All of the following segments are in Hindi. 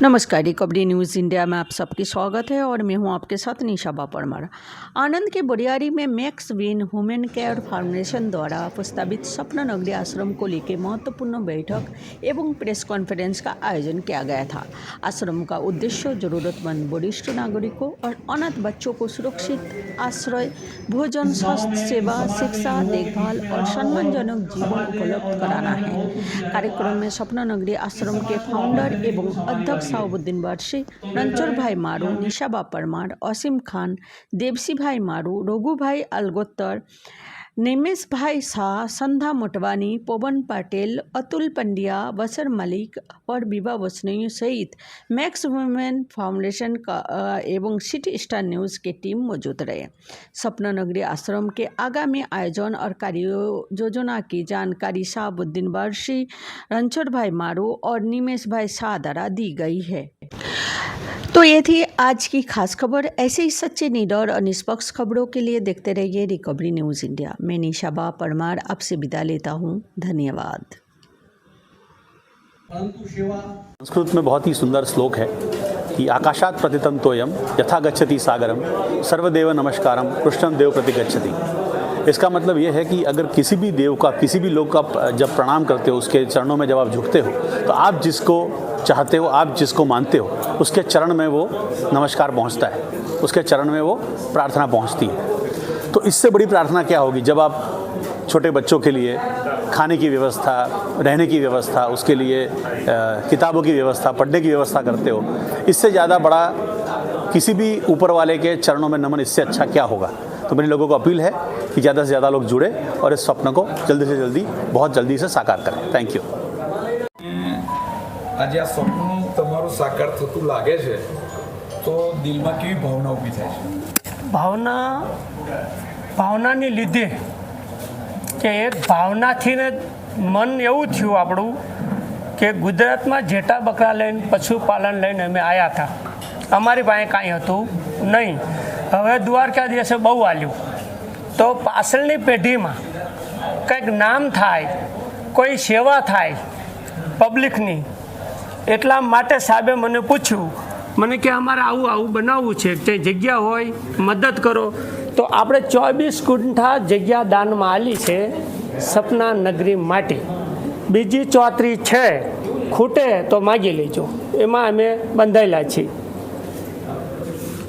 नमस्कार, रिकवरी न्यूज़ इंडिया में आप सबकी स्वागत है और मैं हूं आपके साथ निशा परमार। आनंद के बोरियारी में max win women care foundation द्वारा प्रस्तावित सपना नगरी आश्रम को लेकर महत्वपूर्ण बैठक एवं प्रेस कॉन्फ्रेंस का आयोजन किया गया था। आश्रम का उद्देश्य जरूरतमंद वरिष्ठ नागरिकों और अनाथ बच्चों को सुरक्षित आश्रय, भोजन, स्वास्थ्य सेवा, शिक्षा, देखभाल और सम्मानजनक जीवन उपलब्ध कराना है। कार्यक्रम में सपना नगरी आश्रम के फाउंडर एवं अध्यक्ष साउबुद्दीन वर्षी, रणछोड़ भाई मारू, निशा परमार, असीम खान, देवसी भाई मारू, रघु भाई अलगोत्तर, निमेश भाई शाह, संध्या मोटवानी, पवन पटेल, अतुल पंड्या, बसर मलिक और विभा वसनोई सहित मैक्स वुमेन फाउंडेशन का एवं सिटी स्टार न्यूज़ की टीम मौजूद रहे। सपना नगरी आश्रम के आगामी आयोजन और कार्य योजना की जानकारी शाहबुद्दीन वर्षी, रणछोड़ भाई मारू और निमेश भाई शाह द्वारा दी गई है। तो ये थी आज की खास खबर। ऐसे ही सच्चे, निडर और निष्पक्ष खबरों के लिए देखते रहिए रिकवरी न्यूज़ इंडिया। मैं निशा परमार आपसे विदा लेता हूँ। धन्यवाद। संस्कृत में बहुत ही सुंदर श्लोक है कि आकाशात प्रतितम तोयम यथा गच्छति सागरम सर्वदेव नमस्कारम कृष्णम देव प्रति गच्छति। इसका मतलब ये है कि अगर किसी भी देव का, किसी भी लोग का जब प्रणाम करते हो, उसके चरणों में जब आप झुकते हो, तो आप जिसको चाहते हो, आप जिसको मानते हो, उसके चरण में वो नमस्कार पहुंचता है, उसके चरण में वो प्रार्थना पहुंचती है। तो इससे बड़ी प्रार्थना क्या होगी जब आप छोटे बच्चों के लिए खाने की व्यवस्था, रहने की व्यवस्था, उसके लिए किताबों की व्यवस्था, पढ़ने की व्यवस्था करते हो। इससे ज़्यादा बड़ा किसी भी ऊपर वाले के चरणों में नमन, इससे अच्छा क्या होगा। तो मेरे लोगों को अपील है कि ज़्यादा से ज़्यादा लोग जुड़े और इस स्वप्न को जल्दी से जल्दी, बहुत जल्दी से साकार करें। Thank you. आज आ सपનું તમારું સાકાર થતું લાગે છે તો દિલમાં કેવી ભાવના ઊભી થાય છે? ભાવનાની લીધે કે એક ભાવનાથી ને મન એવું થયું આપણું કે ગુજરાતમાં જેટા બકરા લઈને પશુપાલન લઈને અમે આવ્યા હતા। અમારી પાસે કાંઈ હતું નહીં। હવે દ્વારકાધીશે બહુ આલ્યું તો પાછળની પેઢીમાં કંઈક નામ થાય, કોઈ સેવા થાય પબ્લિકની। એટલા માટે સાહેબે મને પૂછ્યું, મને કે અમારે આવું બનાવવું છે, તે જગ્યા હોય મદદ કરો। તો આપણે 24 ગુંઠા જગ્યા દાનમાં આલી છે સપના નગરી માટે। બીજી 34 છે, ખૂટે તો માગી લેજો, એમાં અમે બંધાયેલા છીએ।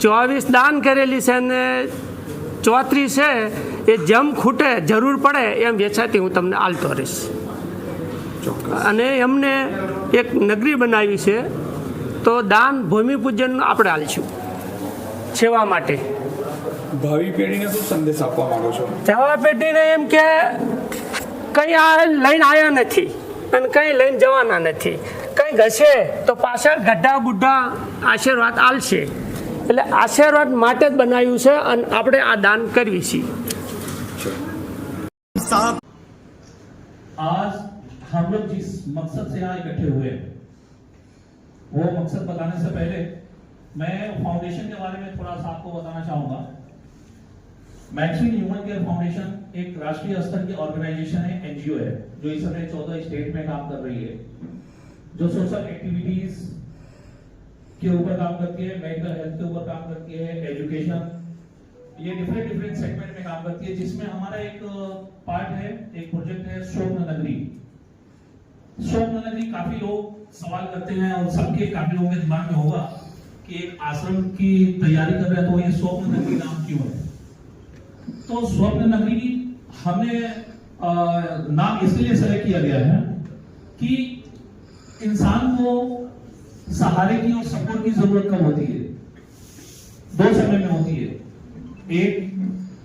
24 દાન કરેલી છે અને 34 છે એ જેમ ખૂટે, જરૂર પડે એમ વેચાતી હું તમને આલતો રહીશ। અને એમને એક નગરી બનાવી છે તો દાન ભૂમિપૂજન આપણે આલશું સેવા માટે। ભાવિ પેઢીને શું સંદેશ આપવા માંગો છો? સેવા પેઢીને એમ કે કંઈ આ લઈને આવ્યા નથી અને કંઈ લઈને જવાના નથી, કંઈ ઘસે તો પાછળ ગઢા બુઢા આશીર્વાદ આલશે। એટલે આશીર્વાદ માટે જ બનાવ્યું છે અને આપણે આ દાન કરવી છીએ। आज हम लोग जिस मकसद से यहाँ इकट्ठे हुए, वो मकसद बताने से पहले मैं फाउंडेशन के बारे में थोड़ा सा आपको बताना चाहूंगा। Max win human care foundation एक राष्ट्रीय स्तर की ऑर्गेनाइजेशन है, एनजीओ है, जो इस समय 14 स्टेट में काम कर रही है, जो सोशल एक्टिविटीज के ऊपर काम करती है, मेडिकल हेल्थ के ऊपर काम करती है, एजुकेशन, ये डिफरेंट सेगमेंट में काम करती है। जिसमें हमारा एक पार्ट है, एक प्रोजेक्ट है स्वप्न नगरी। स्वप्न नगरी काफी लोग सवाल करते हैं और सबके काफी लोगों के दिमाग में होगा कि एक आश्रम की तैयारी कर रहे हैं तो ये स्वप्न नगरी नाम क्यों है। तो स्वप्न नगरी हमने नाम इसलिए सेलेक्ट किया गया है कि इंसान को सहारे की और सपोर्ट की जरूरत कब होती है? दो समय में होती है। एक,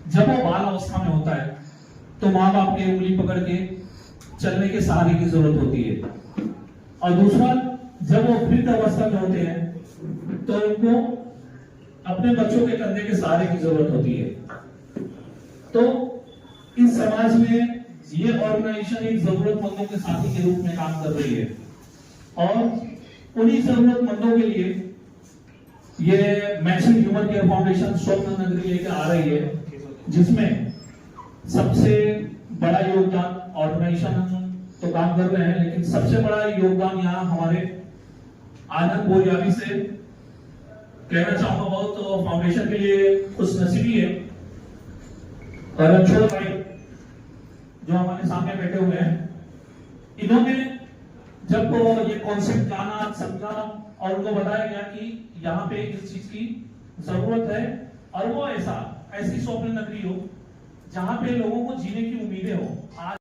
जब वो बाल अवस्था में होता है तो माँ बाप के उंगली पकड़ के चलने के सहारे की जरूरत होती है, और दूसरा, जब वो वृद्ध अवस्था में होते हैं तो उनको अपने बच्चों के कंधे के सहारे की जरूरत होती है। तो इस समाज में ये ऑर्गेनाइजेशन एक जरूरतमंदों के साथी के रूप में काम कर रही है, और उन्हीं जरूरतमंदों के लिए ये max win human care foundation स्वप्न नगरी लेकर आ रही है, जिसमें सबसे बड़ा योगदान ऑर्गेनाइजेशन तो काम कर रहे हैं, लेकिन सबसे बड़ा योगदान यहाँ हमारे आनंद बोरियावी से कहना चाहूंगा, बहुत फाउंडेशन के लिए खुश नसीबी है। और रणछोड़ भाई जो हमारे सामने बैठे हुए हैं, इन्होंने जब ये कॉन्सेप्ट जाना, समझा और उनको बताया गया कि यहाँ पे इस चीज की जरूरत है और वो ऐसी स्वप्न नगरी हो जहां पे लोगों को जीने की उम्मीदें हो। आज